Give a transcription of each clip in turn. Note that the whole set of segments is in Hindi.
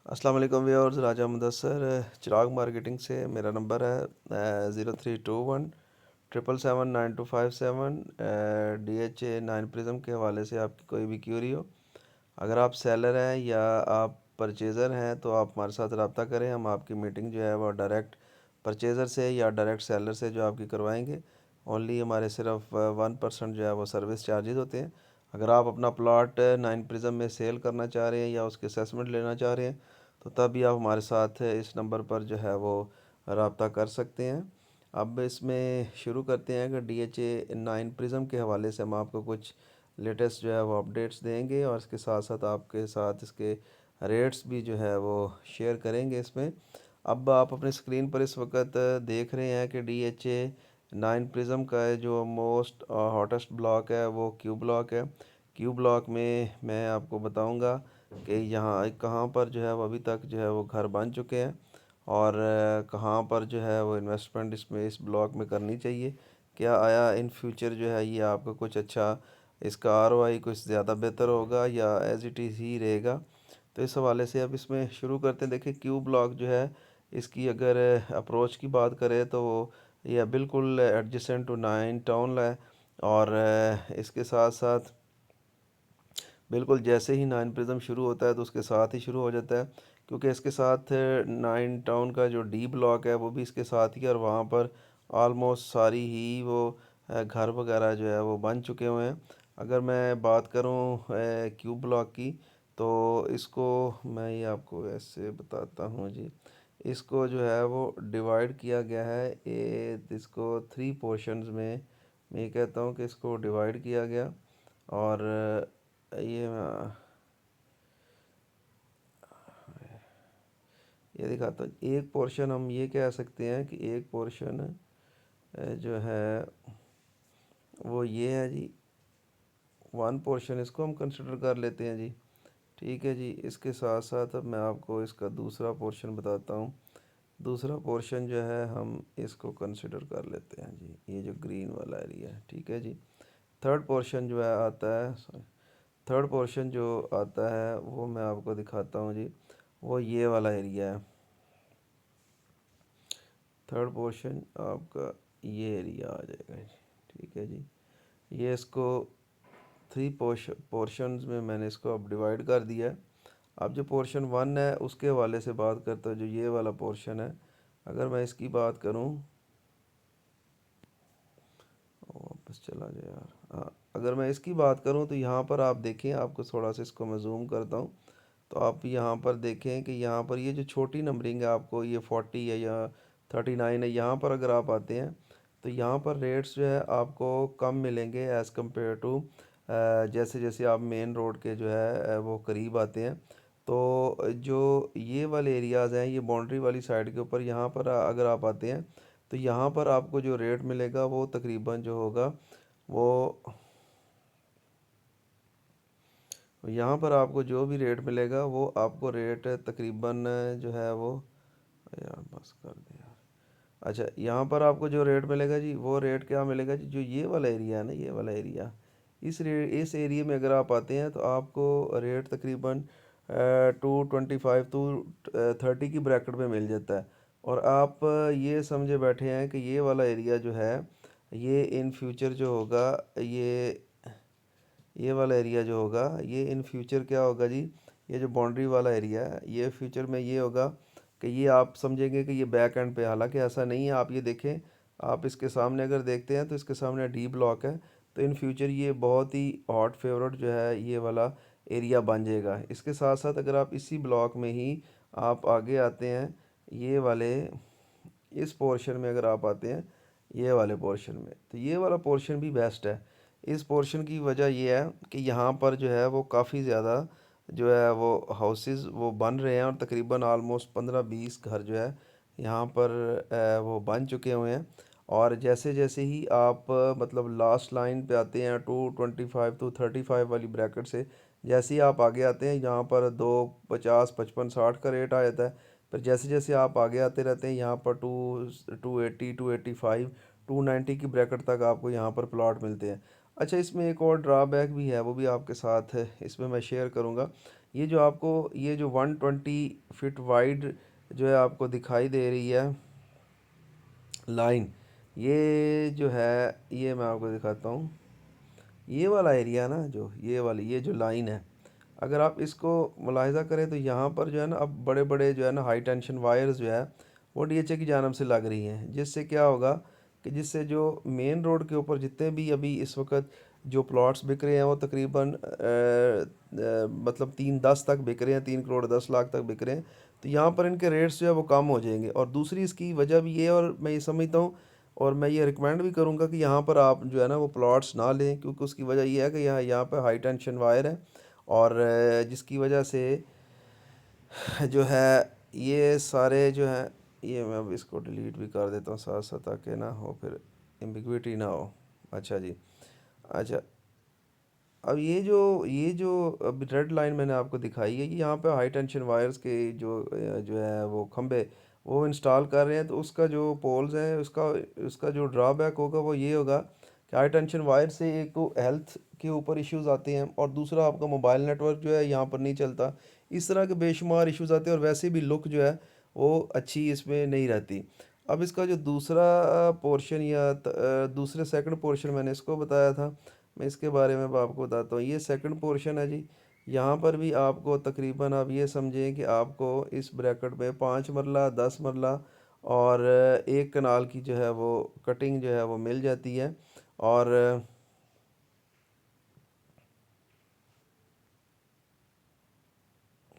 अस्सलाम वालेकुम व्यूअर्स, राजा मुदस्सर चिराग मार्केटिंग से। मेरा नंबर है 0321 777 9257। DHA 9 प्रिज्म के हवाले से आपकी कोई भी क्यूरी हो, अगर आप सेलर हैं या आप परचेज़र हैं तो आप हमारे साथ रब्ता करें। हम आपकी मीटिंग जो है वो डायरेक्ट परचेज़र से या डायरेक्ट सेलर से जो आपकी करवाएंगे। ओनली हमारे सिर्फ 1% जो है वो सर्विस चार्जेस होते हैं। अगर आप अपना प्लॉट 9 प्रिज्म में सेल करना चाह रहे हैं या उसके असेसमेंट लेना चाह रहे हैं तो तभी आप हमारे साथ इस नंबर पर जो है वो रब्ता कर सकते हैं। अब इसमें शुरू करते हैं कि DHA 9 प्रिज्म के हवाले से हम आपको कुछ लेटेस्ट जो है वो अपडेट्स देंगे और इसके साथ साथ आपके साथ इसके रेट्स भी जो है वो शेयर करेंगे इसमें। अब आप अपने स्क्रीन पर इस वक्त देख रहे हैं कि DHA 9 प्रिज्म का जो मोस्ट हॉटेस्ट ब्लॉक है वो क्यू ब्लॉक है। क्यू ब्लॉक में मैं आपको बताऊंगा कि यहाँ कहाँ पर जो है वो अभी तक जो है वो घर बन चुके हैं और कहाँ पर जो है वो इन्वेस्टमेंट इसमें इस ब्लॉक में करनी चाहिए। क्या आया इन फ्यूचर जो है ये आपको कुछ अच्छा इसका ROI कुछ ज़्यादा बेहतर होगा या एज इट इज़ ही रहेगा। तो इस हवाले से अब इसमें शुरू करते हैं। देखिए क्यू ब्लॉक जो है इसकी अगर अप्रोच की बात करें तो यह बिल्कुल एडजेसेंट टू 9 टाउन है और इसके साथ साथ बिल्कुल जैसे ही 9 प्रिज्म शुरू होता है तो उसके साथ ही शुरू हो जाता है, क्योंकि इसके साथ 9 टाउन का जो डी ब्लॉक है वो भी इसके साथ ही है और वहाँ पर ऑलमोस्ट सारी ही वो घर वगैरह जो है वो बन चुके हुए हैं। अगर मैं बात करूँ क्यू ब्लॉक की तो इसको मैं ये आपको ऐसे बताता हूँ जी। इसको जो है वो डिवाइड किया गया है इसको 3 पोर्शंस में। मैं ये कहता हूँ कि इसको डिवाइड किया गया और ये दिखाता हूँ। एक पोर्शन हम ये कह सकते हैं कि एक पोर्शन जो है वो ये है जी। 1 पोर्शन इसको हम कंसिडर कर लेते हैं जी। ठीक है जी। इसके साथ साथ अब मैं आपको इसका दूसरा पोर्शन बताता हूँ। दूसरा पोर्शन जो है हम इसको कंसिडर कर लेते हैं जी, ये जो ग्रीन वाला एरिया है। ठीक है जी। थर्ड पोर्शन जो है आता है, सॉरी, थर्ड पोर्शन जो आता है वो मैं आपको दिखाता हूँ जी। वो ये वाला एरिया है। थर्ड पोर्शन आपका ये एरिया आ जाएगा जी। ठीक है जी। ये इसको 3 पोर्शंस में मैंने इसको अब डिवाइड कर दिया है। अब जो पोर्शन 1 है उसके हवाले से बात करता हूँ। जो ये वाला पोर्शन है, अगर मैं इसकी बात करूँ, वापस चला गया यार। हाँ, अगर मैं इसकी बात करूँ तो यहाँ पर आप देखें, आपको थोड़ा सा इसको मैं जूम करता हूँ तो आप यहाँ पर देखें कि यहाँ पर ये जो छोटी नंबरिंग है आपको ये 40 है या 39 है, यहाँ पर अगर आप आते हैं तो यहाँ पर रेट्स जो है आपको कम मिलेंगे एज़ कम्पेयर टू जैसे जैसे आप मेन रोड के जो है वो करीब आते हैं। तो जो ये वाले एरियाज़ हैं ये बाउंड्री वाली साइड के ऊपर, यहाँ पर अगर आप आते हैं तो यहाँ पर आपको जो रेट मिलेगा वो तकरीबन जो होगा वो यहाँ पर आपको जो भी रेट मिलेगा वो आपको रेट तकरीबन जो है वो, यार बस कर दे यार। अच्छा, यहाँ पर आपको जो रेट मिलेगा जी वो रेट क्या मिलेगा जी, जो ये वाला एरिया है ना, ये वाला एरिया, इस एरिया में अगर आप आते हैं तो आपको रेट तकरीबन 225 to 30 की ब्रैकेट में मिल जाता है। और आप ये समझे बैठे हैं कि ये वाला एरिया जो है ये इन फ्यूचर जो होगा, ये वाला एरिया जो होगा ये इन फ्यूचर क्या होगा जी, ये जो बाउंड्री वाला एरिया है ये फ्यूचर में ये होगा कि ये आप समझेंगे कि ये बैक एंड पे, हालांकि ऐसा नहीं है। आप ये देखें, आप इसके सामने अगर देखते हैं तो इसके सामने डी ब्लॉक है। तो इन फ्यूचर ये बहुत ही हॉट फेवरेट जो है ये वाला एरिया बन जाएगा। इसके साथ साथ अगर आप इसी ब्लॉक में ही आप आगे आते हैं, ये वाले इस पोर्शन में अगर आप आते हैं, ये वाले पोर्शन में, तो ये वाला पोर्शन भी बेस्ट है। इस पोर्शन की वजह ये है कि यहाँ पर जो है वो काफ़ी ज़्यादा जो है वो हाउसेस वो बन रहे हैं और तकरीबन ऑलमोस्ट 15-20 घर जो है यहाँ पर वो बन चुके हुए हैं। और जैसे जैसे ही आप मतलब लास्ट लाइन पे आते हैं 225 to 35 वाली ब्रैकेट से, जैसे ही आप आगे आते हैं यहाँ पर 250 55 60 का रेट आ जाता है। फिर जैसे जैसे आप आगे आते रहते हैं यहाँ पर 280 285 290 की ब्रैकेट तक आपको यहाँ पर प्लॉट मिलते हैं। अच्छा, इसमें एक और ड्रॉबैक भी है, वो भी आपके साथ है इसमें मैं शेयर करूँगा। ये जो आपको ये जो 120 फीट वाइड जो है आपको दिखाई दे रही है लाइन, ये जो है ये मैं आपको दिखाता हूँ। ये वाला एरिया ना, जो ये वाली ये जो लाइन है, अगर आप इसको मुलाहिज़ा करें तो यहाँ पर जो है ना अब बड़े बड़े जो है ना हाई टेंशन वायर्स जो है वो डीएचए की जानब से लग रही हैं, जिससे क्या होगा कि जिससे जो मेन रोड के ऊपर जितने भी अभी इस वक्त जो प्लॉट्स बिक रहे हैं वो तकरीबन मतलब 3-10 तक बिक रहे हैं, 3 करोड़ 10 लाख तक बिक रहे हैं। तो यहाँ पर इनके रेट्स जो है वो कम हो जाएंगे। और दूसरी इसकी वजह भी ये, और मैं ये समझता हूँ और मैं ये रिकमेंड भी करूँगा कि यहाँ पर आप जो है ना वो प्लॉट्स ना लें, क्योंकि उसकी वजह ये है कि यहाँ यहाँ पर हाई टेंशन वायर है, और जिसकी वजह से जो है ये सारे जो हैं, ये मैं अब इसको डिलीट भी कर देता हूँ साथ साथ, ताकि ना हो फिर एम्बिग्विटी ना हो। अच्छा जी। अच्छा, अब ये जो अब रेड लाइन मैंने आपको दिखाई है, ये यहाँ पे हाई टेंशन वायर्स के जो है वो खंभे वो इंस्टॉल कर रहे हैं। तो उसका जो पोल्स है उसका उसका जो ड्रॉबैक होगा वो ये होगा कि हाई टेंशन वायर से एक तो हेल्थ के ऊपर इश्यूज आते हैं, और दूसरा आपका मोबाइल नेटवर्क जो है यहाँ पर नहीं चलता। इस तरह के बेशुमार इश्यूज आते हैं, और वैसे भी लुक जो है वो अच्छी इसमें नहीं रहती। अब इसका जो दूसरा पोर्शन या दूसरे सेकंड पोर्शन मैंने इसको बताया था, मैं इसके बारे में अब आपको बताता हूँ। ये सेकंड पोर्शन है जी। यहाँ पर भी आपको तकरीबन आप ये समझें कि आपको इस ब्रैकेट में 5 मरला 10 मरला और एक कनाल की जो है वो कटिंग जो है वो मिल जाती है। और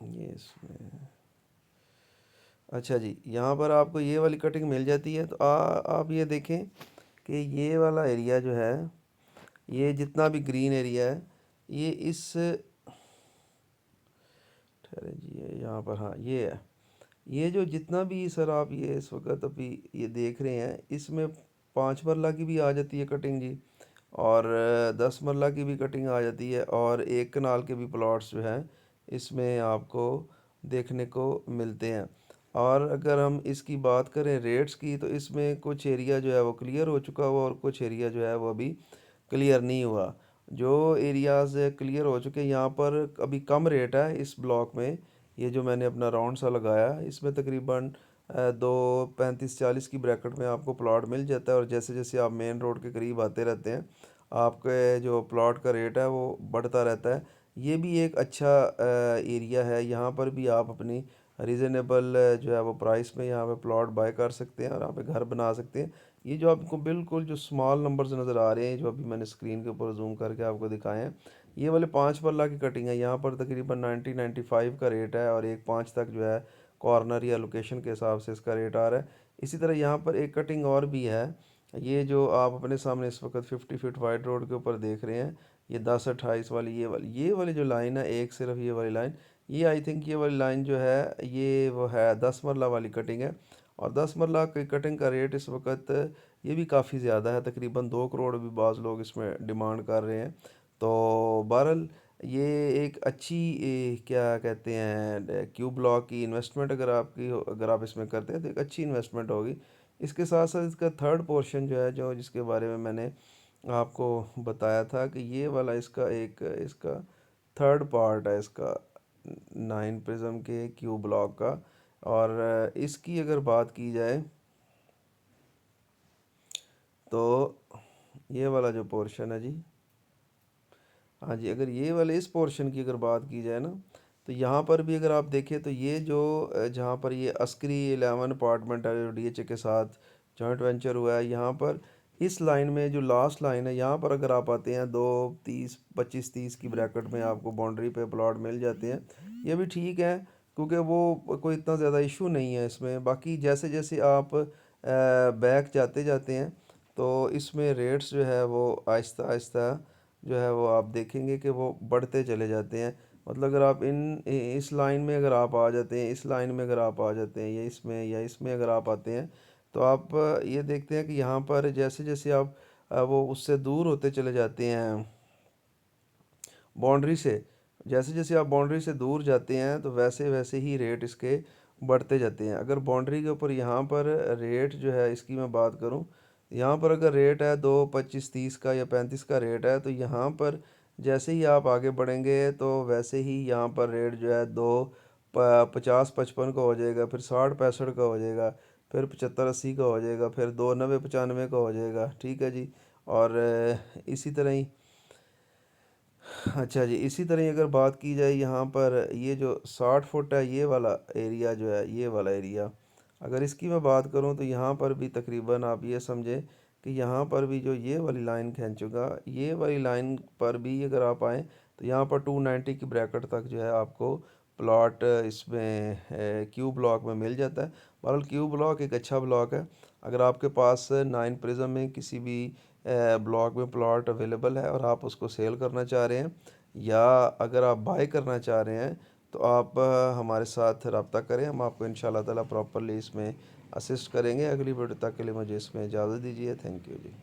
ये इसमें अच्छा जी, यहाँ पर आपको ये वाली कटिंग मिल जाती है। तो आप ये देखें कि ये वाला एरिया जो है, ये जितना भी ग्रीन एरिया है, ये इस ठहरे जी, ये यहाँ पर हाँ ये है। ये जो जितना भी सर आप ये इस वक्त अभी ये देख रहे हैं, इसमें 5 मरला की भी आ जाती है कटिंग जी, और 10 मरला की भी कटिंग आ जाती है, और एक कनाल के भी प्लॉट्स जो हैं इसमें आपको देखने को मिलते हैं। और अगर हम इसकी बात करें रेट्स की, तो इसमें कुछ एरिया जो है वो क्लियर हो चुका हुआ और कुछ एरिया जो है वो अभी क्लियर नहीं हुआ। जो एरियाज़ क्लियर हो चुके हैं यहाँ पर अभी कम रेट है इस ब्लॉक में। ये जो मैंने अपना राउंड सा लगाया है, इसमें तकरीबन 2 35 40 की ब्रैकेट में आपको प्लॉट मिल जाता है, और जैसे जैसे आप मेन रोड के करीब आते रहते हैं आपके जो प्लॉट का रेट है वो बढ़ता रहता है। ये भी एक अच्छा एरिया है, यहाँ पर भी आप अपनी रीज़नेबल जो है वो प्राइस में यहाँ पे प्लॉट बाय कर सकते हैं और यहाँ पे घर बना सकते हैं। ये जो आपको बिल्कुल जो स्मॉल नंबर्स नज़र आ रहे हैं, जो अभी मैंने स्क्रीन के ऊपर जूम करके आपको दिखाए हैं, ये वाले 5 पल्ला की कटिंग है। यहाँ पर तकरीबन 90-95 का रेट है, और 1-5 तक जो है कॉर्नर या लोकेशन के हिसाब से इसका रेट आ रहा है। इसी तरह यहाँ पर एक कटिंग और भी है, ये जो आप अपने सामने इस वक्त 50 फीट वाइड रोड के ऊपर देख रहे हैं, ये 10-28 वाली ये वाली जो लाइन है, एक सिर्फ ये वाली लाइन, ये आई थिंक ये वाली लाइन जो है ये वो है 10 मरला वाली कटिंग है। और 10 मरला की कटिंग का रेट इस वक्त ये भी काफ़ी ज़्यादा है, तकरीबन 2 करोड़ भी बाज़ लोग इसमें डिमांड कर रहे हैं। तो बहरहाल ये एक अच्छी क्या कहते हैं क्यू ब्लॉक की इन्वेस्टमेंट अगर आपकी अगर आप इसमें करते हैं तो एक अच्छी इन्वेस्टमेंट होगी। इसके साथ साथ इसका थर्ड पोर्शन जो है, जो जिसके बारे में मैंने आपको बताया था कि ये वाला इसका एक इसका थर्ड पार्ट है इसका 9 प्रिज्म के क्यू ब्लॉक का। और इसकी अगर बात की जाए तो ये वाला जो पोर्शन है जी, हाँ जी, अगर ये वाले इस पोर्शन की अगर बात की जाए ना, तो यहाँ पर भी अगर आप देखें तो ये जो जहाँ पर ये अस्करी 11 अपार्टमेंट है जो डीएचए के साथ जॉइंट वेंचर हुआ है, यहाँ पर इस लाइन में जो लास्ट लाइन है, यहाँ पर अगर आप आते हैं 2 30 25 30 की ब्रैकेट में आपको बाउंड्री पे प्लॉट मिल जाते हैं। ये भी ठीक है, क्योंकि वो कोई इतना ज़्यादा इशू नहीं है इसमें। बाकी जैसे जैसे आप बैक जाते जाते हैं तो इसमें रेट्स जो है वो आहिस्ता आहिस्ता जो है वो आप देखेंगे कि वो बढ़ते चले जाते हैं। मतलब अगर आप इस लाइन में अगर आप आ जाते हैं, इस लाइन में अगर आप आ जाते हैं, या इसमें अगर आप आते हैं, तो आप ये देखते हैं कि यहाँ पर जैसे जैसे आप वो उससे दूर होते चले जाते हैं बाउंड्री से, जैसे जैसे आप बाउंड्री से दूर जाते हैं तो वैसे वैसे ही रेट इसके बढ़ते जाते हैं। अगर बाउंड्री के ऊपर यहाँ पर रेट जो है इसकी मैं बात करूँ, यहाँ पर अगर रेट है 2 25 30 का या 35 का रेट है, तो यहाँ पर जैसे ही आप आगे बढ़ेंगे तो वैसे ही यहाँ पर रेट जो है दो 50-55 का हो जाएगा, फिर 60-65 का हो जाएगा, फिर 75-80 का हो जाएगा, फिर 2 90-95 का हो जाएगा। ठीक है जी। और इसी तरह ही, अच्छा जी, इसी तरह ही अगर बात की जाए यहाँ पर ये जो 60 फुट है, ये वाला एरिया जो है, ये वाला एरिया, अगर इसकी मैं बात करूँ तो यहाँ पर भी तकरीबन आप ये समझें कि यहाँ पर भी जो ये वाली लाइन खींचूंगा, ये वाली लाइन पर भी अगर आप आएँ तो यहाँ पर 290 की ब्रैकेट तक जो है आपको प्लॉट इसमें क्यू ब्लॉक में मिल जाता है। बहरहाल क्यू ब्लॉक एक अच्छा ब्लॉक है। अगर आपके पास 9 प्रिज्म में किसी भी ब्लॉक में प्लॉट अवेलेबल है और आप उसको सेल करना चाह रहे हैं, या अगर आप बाय करना चाह रहे हैं, तो आप हमारे साथ रब्ता करें। हम आपको इंशाल्लाह ताला प्रॉपरली इसमें असिस्ट करेंगे। अगली वीडियो तक के लिए मुझे इसमें इजाज़त दीजिए। Thank you ji.